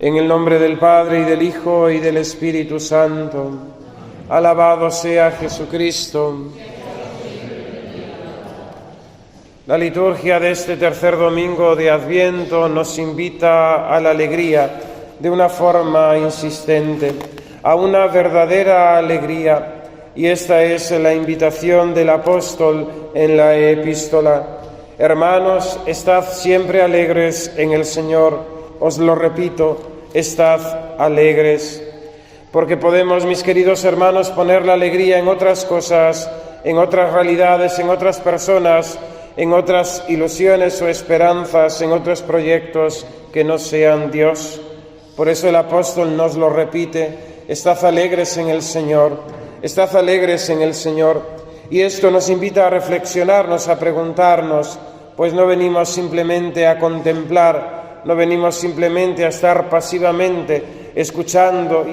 En el nombre del Padre, y del Hijo, y del Espíritu Santo. Alabado sea Jesucristo. La liturgia de este tercer domingo de Adviento nos invita a la alegría de una forma insistente, a una verdadera alegría. Y esta es la invitación del apóstol en la epístola. Hermanos, estad siempre alegres en el Señor. Os lo repito, estad alegres. Porque podemos, mis queridos hermanos, poner la alegría en otras cosas, en otras realidades, en otras personas, en otras ilusiones o esperanzas, en otros proyectos que no sean Dios. Por eso el apóstol nos lo repite: estad alegres en el Señor, estad alegres en el Señor. Y esto nos invita a reflexionarnos, a preguntarnos, pues no venimos simplemente a contemplar, no venimos simplemente a estar pasivamente escuchando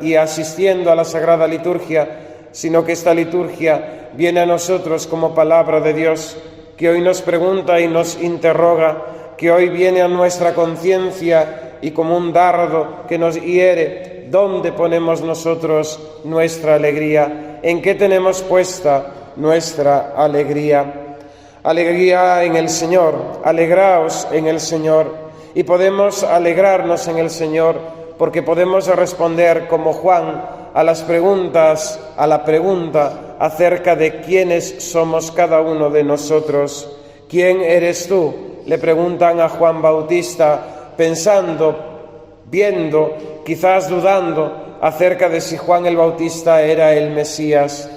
y asistiendo a la Sagrada Liturgia, sino que esta liturgia viene a nosotros como palabra de Dios, que hoy nos pregunta y nos interroga, que hoy viene a nuestra conciencia y como un dardo que nos hiere. ¿Dónde ponemos nosotros nuestra alegría? ¿En qué tenemos puesta nuestra alegría? Alegría en el Señor, alegraos en el Señor. Y podemos alegrarnos en el Señor porque podemos responder como Juan a la pregunta acerca de quiénes somos cada uno de nosotros. ¿Quién eres tú?, le preguntan a Juan Bautista, pensando, viendo, quizás dudando acerca de si Juan el Bautista era el Mesías.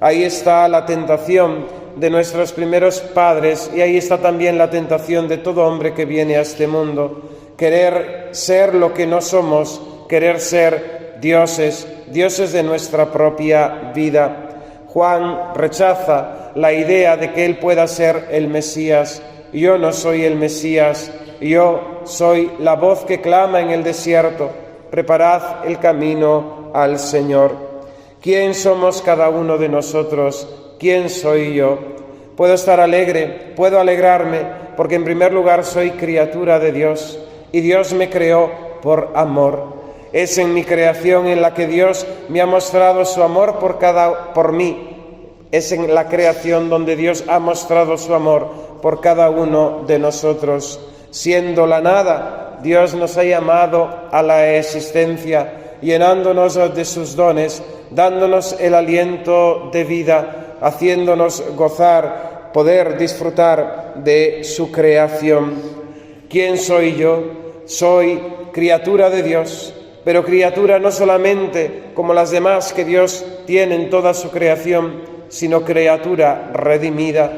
Ahí está la tentación de nuestros primeros padres, y ahí está también la tentación de todo hombre que viene a este mundo: querer ser lo que no somos, querer ser dioses de nuestra propia vida. Juan rechaza la idea de que él pueda ser el Mesías. Yo no soy el Mesías, yo soy la voz que clama en el desierto: preparad el camino al Señor. ¿Quién somos cada uno de nosotros? ¿Quién soy yo? Puedo estar alegre, puedo alegrarme, porque en primer lugar soy criatura de Dios, y Dios me creó por amor. Es en mi creación en la que Dios me ha mostrado su amor por mí. Es en la creación donde Dios ha mostrado su amor por cada uno de nosotros. Siendo la nada, Dios nos ha llamado a la existencia, llenándonos de sus dones, dándonos el aliento de vida, haciéndonos gozar, poder disfrutar de su creación. ¿Quién soy yo? Soy criatura de Dios, pero criatura no solamente como las demás que Dios tiene en toda su creación, sino criatura redimida.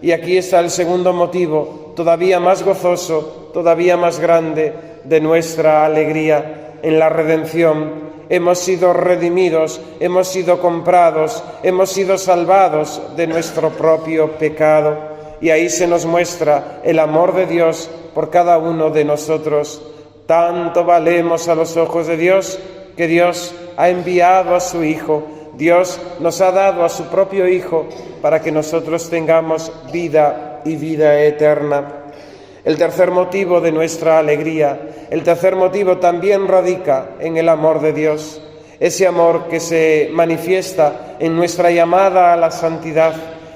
Y aquí está el segundo motivo, todavía más gozoso, todavía más grande, de nuestra alegría en la redención. Hemos sido redimidos, hemos sido comprados, hemos sido salvados de nuestro propio pecado. Y ahí se nos muestra el amor de Dios por cada uno de nosotros. Tanto valemos a los ojos de Dios que Dios ha enviado a su Hijo. Dios nos ha dado a su propio Hijo para que nosotros tengamos vida y vida eterna. El tercer motivo de nuestra alegría, el tercer motivo también radica en el amor de Dios, ese amor que se manifiesta en nuestra llamada a la santidad,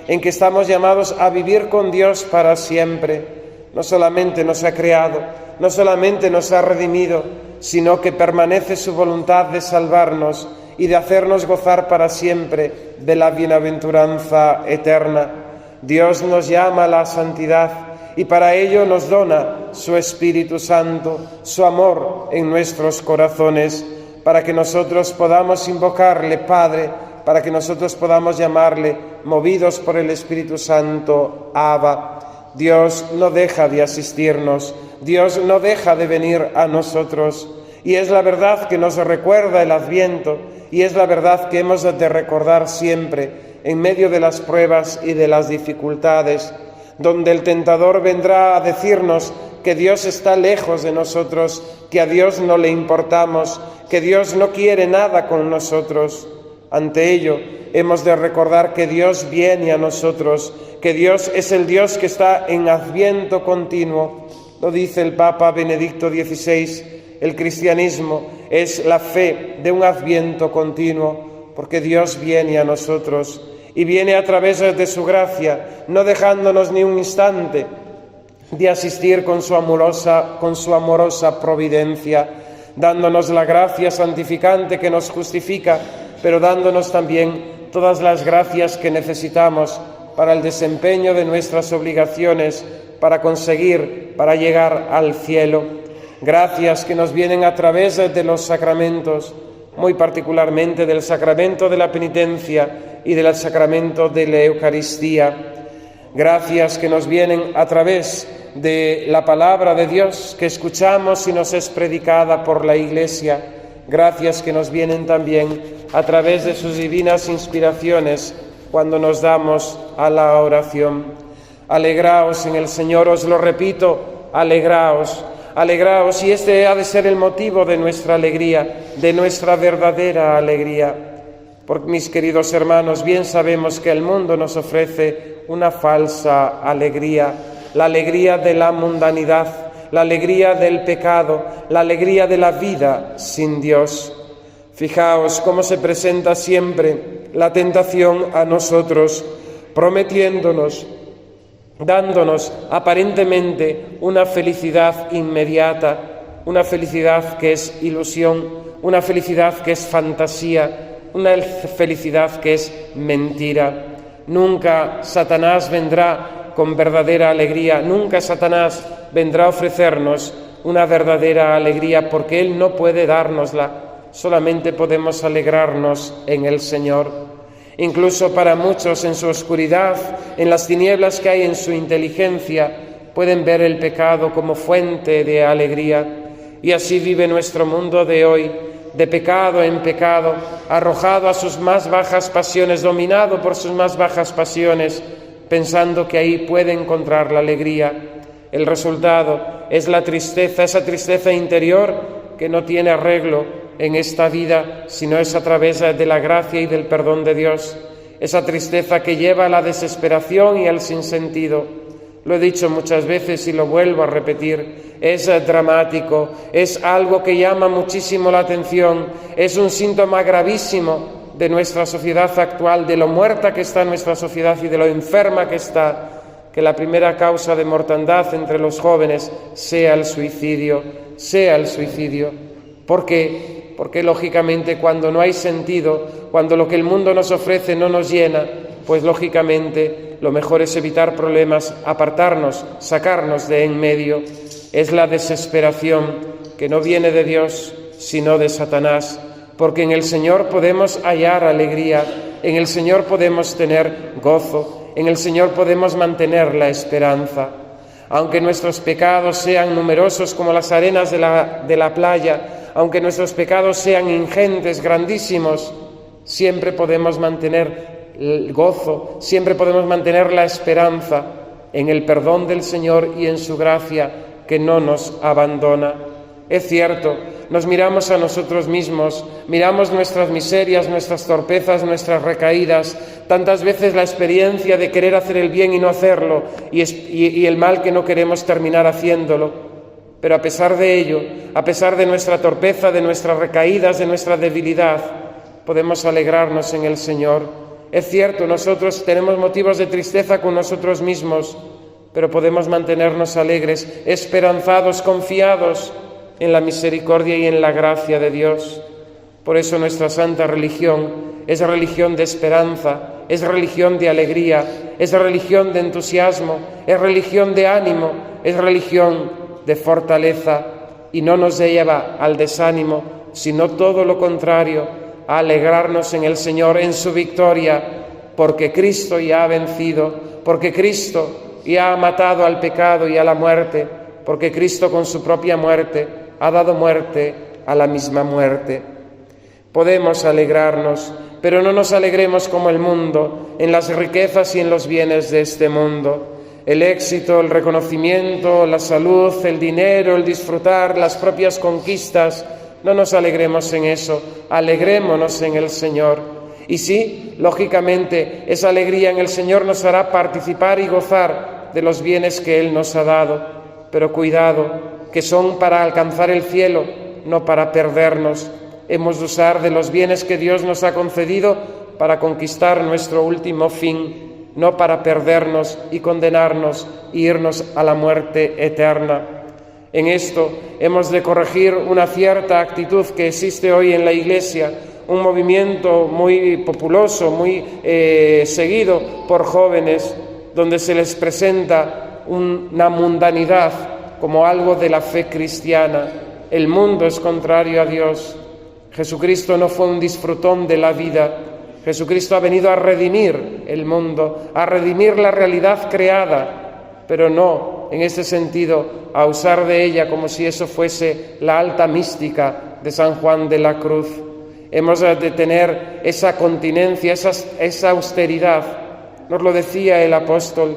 en que estamos llamados a vivir con Dios para siempre. No solamente nos ha creado, no solamente nos ha redimido, sino que permanece su voluntad de salvarnos y de hacernos gozar para siempre de la bienaventuranza eterna. Dios nos llama a la santidad, y para ello nos dona su Espíritu Santo, su amor en nuestros corazones, para que nosotros podamos invocarle Padre, para que nosotros podamos llamarle, movidos por el Espíritu Santo, Abba. Dios no deja de asistirnos, Dios no deja de venir a nosotros, y es la verdad que nos recuerda el Adviento, y es la verdad que hemos de recordar siempre en medio de las pruebas y de las dificultades, donde el tentador vendrá a decirnos que Dios está lejos de nosotros, que a Dios no le importamos, que Dios no quiere nada con nosotros. Ante ello, hemos de recordar que Dios viene a nosotros, que Dios es el Dios que está en adviento continuo. Lo dice el Papa Benedicto XVI, el cristianismo, es la fe de un adviento continuo, porque Dios viene a nosotros y viene a través de su gracia, no dejándonos ni un instante de asistir con su amorosa providencia, dándonos la gracia santificante que nos justifica, pero dándonos también todas las gracias que necesitamos para el desempeño de nuestras obligaciones, para llegar al cielo. Gracias que nos vienen a través de los sacramentos, muy particularmente del sacramento de la penitencia y del sacramento de la Eucaristía. Gracias que nos vienen a través de la palabra de Dios que escuchamos y nos es predicada por la Iglesia. Gracias que nos vienen también a través de sus divinas inspiraciones cuando nos damos a la oración. Alegraos en el Señor, os lo repito, alegraos, alegraos, y este ha de ser el motivo de nuestra alegría, de nuestra verdadera alegría. Porque, mis queridos hermanos, bien sabemos que el mundo nos ofrece una falsa alegría, la alegría de la mundanidad, la alegría del pecado, la alegría de la vida sin Dios. Fijaos cómo se presenta siempre la tentación a nosotros, prometiéndonos, dándonos aparentemente una felicidad inmediata, una felicidad que es ilusión, una felicidad que es fantasía, una felicidad que es mentira. Nunca Satanás vendrá con verdadera alegría, nunca Satanás vendrá a ofrecernos una verdadera alegría, porque Él no puede dárnosla, solamente podemos alegrarnos en el Señor. Incluso para muchos en su oscuridad, en las tinieblas que hay en su inteligencia, pueden ver el pecado como fuente de alegría, y así vive nuestro mundo de hoy, de pecado en pecado, arrojado a sus más bajas pasiones, dominado por sus más bajas pasiones, pensando que ahí puede encontrar la alegría. El resultado es la tristeza, esa tristeza interior que no tiene arreglo en esta vida, sino es a través de la gracia y del perdón de Dios. Esa tristeza que lleva a la desesperación y al sinsentido. Lo he dicho muchas veces y lo vuelvo a repetir, es dramático, es algo que llama muchísimo la atención, es un síntoma gravísimo de nuestra sociedad actual, de lo muerta que está nuestra sociedad y de lo enferma que está, que la primera causa de mortandad entre los jóvenes sea el suicidio. ¿Por qué? Porque lógicamente cuando no hay sentido, cuando lo que el mundo nos ofrece no nos llena, pues lógicamente lo mejor es evitar problemas, apartarnos, sacarnos de en medio. Es la desesperación que no viene de Dios, sino de Satanás, porque en el Señor podemos hallar alegría, en el Señor podemos tener gozo, en el Señor podemos mantener la esperanza. Aunque nuestros pecados sean numerosos como las arenas de la playa, aunque nuestros pecados sean ingentes, grandísimos, siempre podemos mantener el gozo, siempre podemos mantener la esperanza en el perdón del Señor y en su gracia que no nos abandona. Es cierto, nos miramos a nosotros mismos, miramos nuestras miserias, nuestras torpezas, nuestras recaídas, tantas veces la experiencia de querer hacer el bien y no hacerlo, y el mal que no queremos terminar haciéndolo. Pero a pesar de ello, a pesar de nuestra torpeza, de nuestras recaídas, de nuestra debilidad, podemos alegrarnos en el Señor. Es cierto, nosotros tenemos motivos de tristeza con nosotros mismos, pero podemos mantenernos alegres, esperanzados, confiados en la misericordia y en la gracia de Dios. Por eso nuestra santa religión es religión de esperanza, es religión de alegría, es religión de entusiasmo, es religión de ánimo, es religión de fortaleza, y no nos lleva al desánimo, sino todo lo contrario, a alegrarnos en el Señor, en su victoria, porque Cristo ya ha vencido, porque Cristo ya ha matado al pecado y a la muerte, porque Cristo con su propia muerte ha dado muerte a la misma muerte. Podemos alegrarnos, pero no nos alegremos como el mundo, en las riquezas y en los bienes de este mundo. El éxito, el reconocimiento, la salud, el dinero, el disfrutar, las propias conquistas. No nos alegremos en eso, alegrémonos en el Señor. Y sí, lógicamente, esa alegría en el Señor nos hará participar y gozar de los bienes que Él nos ha dado. Pero cuidado, que son para alcanzar el cielo, no para perdernos. Hemos de usar de los bienes que Dios nos ha concedido para conquistar nuestro último fin, no para perdernos y condenarnos e irnos a la muerte eterna. En esto hemos de corregir una cierta actitud que existe hoy en la Iglesia, un movimiento muy populoso, muy seguido por jóvenes, donde se les presenta una mundanidad como algo de la fe cristiana. El mundo es contrario a Dios. Jesucristo no fue un disfrutón de la vida. Jesucristo ha venido a redimir el mundo, a redimir la realidad creada, pero no, en ese sentido, a usar de ella como si eso fuese la alta mística de San Juan de la Cruz. Hemos de tener esa continencia, esa austeridad. Nos lo decía el apóstol,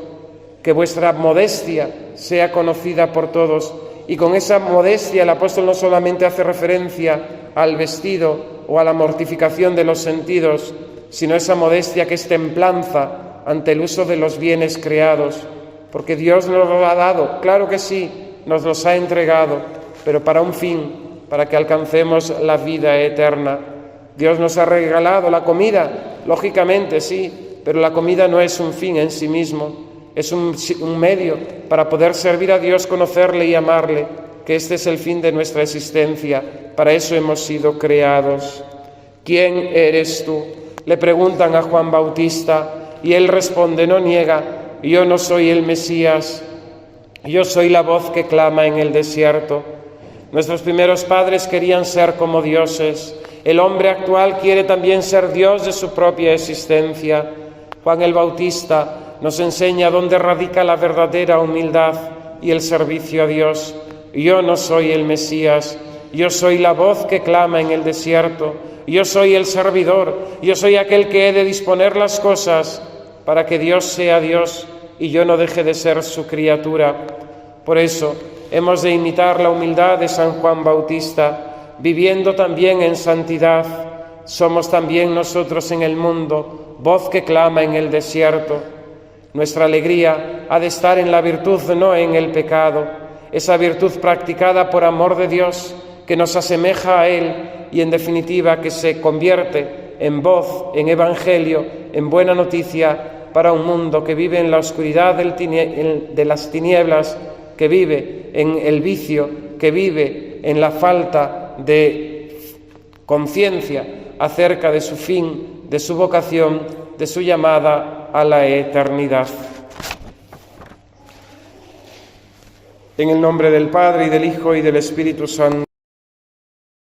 que vuestra modestia sea conocida por todos. Y con esa modestia el apóstol no solamente hace referencia al vestido o a la mortificación de los sentidos, sino esa modestia que es templanza ante el uso de los bienes creados, porque Dios nos lo ha dado, claro que sí, nos los ha entregado, pero para un fin, para que alcancemos la vida eterna. Dios nos ha regalado la comida, lógicamente sí, pero la comida no es un fin en sí mismo, es un medio para poder servir a Dios, conocerle y amarle, que este es el fin de nuestra existencia. Para eso hemos sido creados. ¿Quién eres tú?, le preguntan a Juan Bautista, y él responde, no niega, yo no soy el Mesías, yo soy la voz que clama en el desierto. Nuestros primeros padres querían ser como dioses. El hombre actual quiere también ser Dios de su propia existencia. Juan el Bautista nos enseña dónde radica la verdadera humildad y el servicio a Dios. Yo no soy el Mesías, yo soy la voz que clama en el desierto, yo soy el servidor, yo soy aquel que he de disponer las cosas para que Dios sea Dios y yo no deje de ser su criatura. Por eso hemos de imitar la humildad de San Juan Bautista, viviendo también en santidad. Somos también nosotros en el mundo, voz que clama en el desierto. Nuestra alegría ha de estar en la virtud, no en el pecado, esa virtud practicada por amor de Dios, que nos asemeja a Él y, en definitiva, que se convierte en voz, en evangelio, en buena noticia para un mundo que vive en la oscuridad de las tinieblas, que vive en el vicio, que vive en la falta de conciencia acerca de su fin, de su vocación, de su llamada a la eternidad. En el nombre del Padre, y del Hijo, y del Espíritu Santo.